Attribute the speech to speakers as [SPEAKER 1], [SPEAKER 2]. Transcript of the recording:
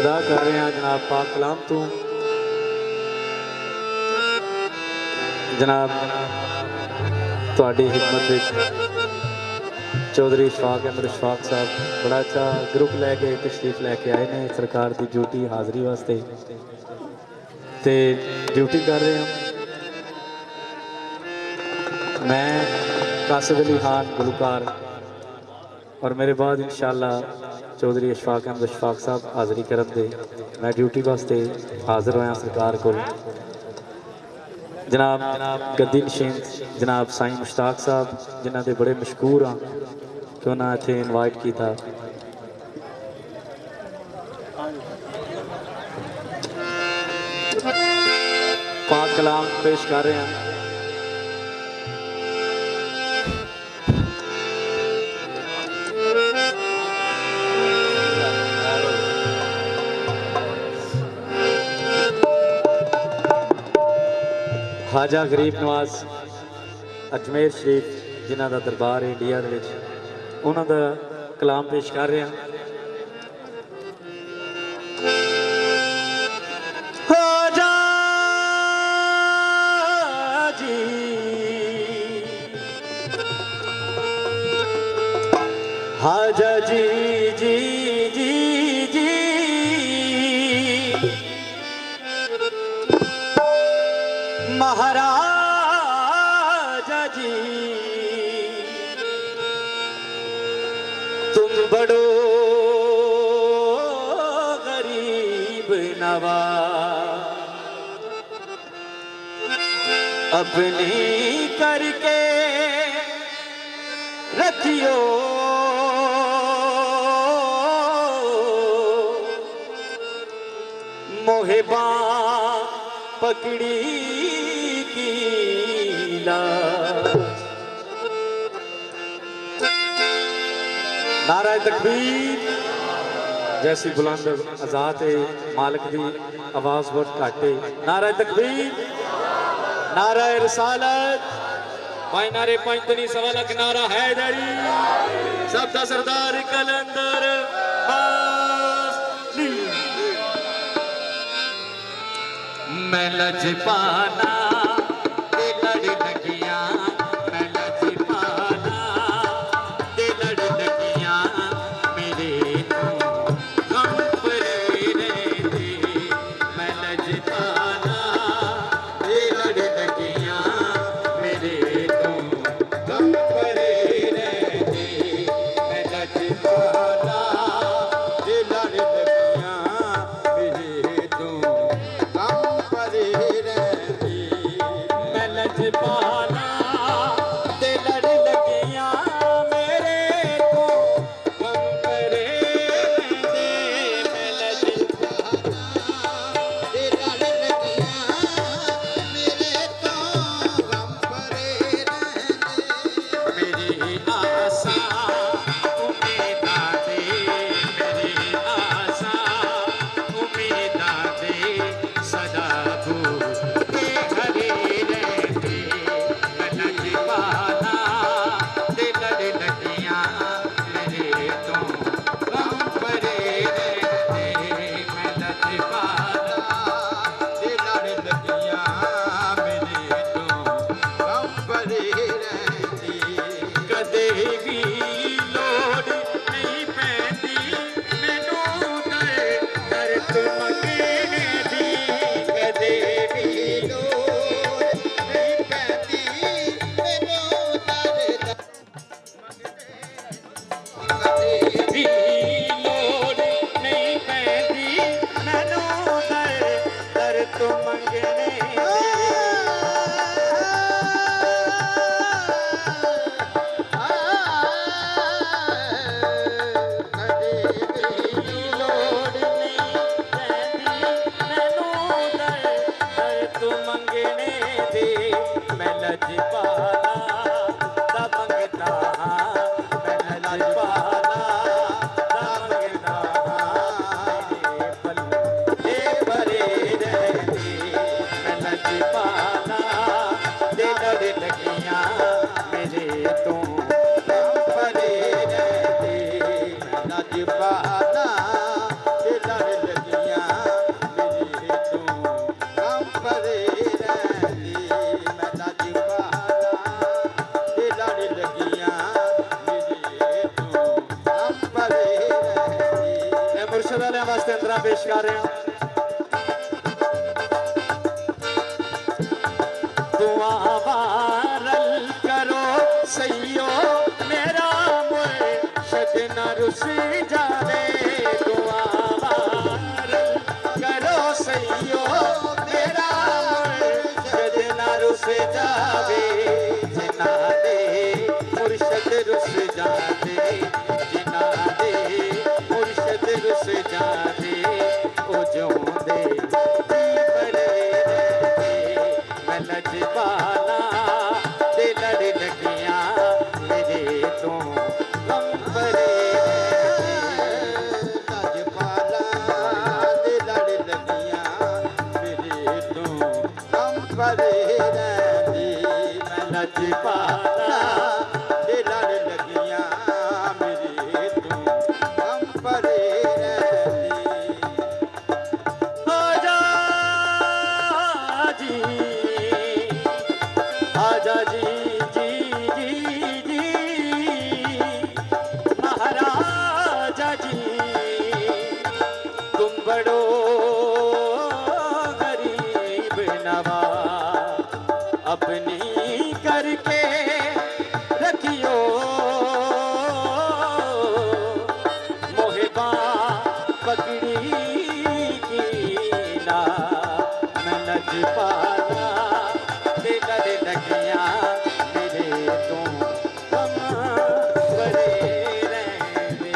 [SPEAKER 1] अदा कर रहे हैं जनाब पाक कलाम तो जनाब थोड़ी हिम्मत चौधरी इशफाक अहमद इशफाक साहब बड़ा अच्छा ग्रुप लैके तशरीफ लैके आए ने सरकार की ड्यूटी हाज़री वास्ते ते ड्यूटी कर रहे हैं। मैं कासिफ अली खान गुलकार और मेरे बाद इंशाअल्लाह चौधरी इशफाक अहमद इशफाक साहब हाज़री करन दे मैं ड्यूटी वास्ते हाज़र होया सरकार को। जनाब गद्दी नशीन जनाब साईं मुश्ताक साहब जिन्हों के बड़े मशहूर हाँ कि उन्हें इतने इनवाइट किया। पाक कलाम पेश कर रहे हैं। खाजा गरीब नवाज अजमेर शरीफ जिन्हों का दरबार है इंडिया उन्होंने कलाम पेश कर रहे हैं। खाजा जी खाजा जी जी जी जी महाराजा जी तुम बड़ो गरीब नवाज अपनी करके रखियो मोहिबा पकड़ी की नारा तकबीर जैसी बुलंद आजाद है मालिक की आवाज बहुत घट है। नारा तकबीर नारा रिसालत भाई नारे पंचतनी सवा लख नारा हैदरी सब दा सरदार कलंदर मैं लजपाना मुर्शद वाले वास्ते अंतरा पेश कर रहे हैं। दुआ वारल करो सैयो मेरा मुर्शद न रुस जावे। दुआ वारल करो सैयो मेरा मुर्शद न रुस जावे। जिना दे मुर्शद रुस जावे, जिना दे मुर्शद रुस जावे। ओ जोंदे जी बड़े रहते मैं लजपाला दे लड़ लगियां मेरे तो गम भरे रहते। लजपाला दे लड़ लगियां मेरे तो गम भरे रहते। मैं लजपाला दे लड़ लगियां मेरे तो गम भरे रहते। आजा जी, आजा जी जी जी जी महाराजा जी। तुम बड़ो गरीब नवाज अपनी करके रखियो। मोहिबा पकड़ी की ना मैं लजपाला दे लड़ लगियां मेरे तो गम भरे रहते।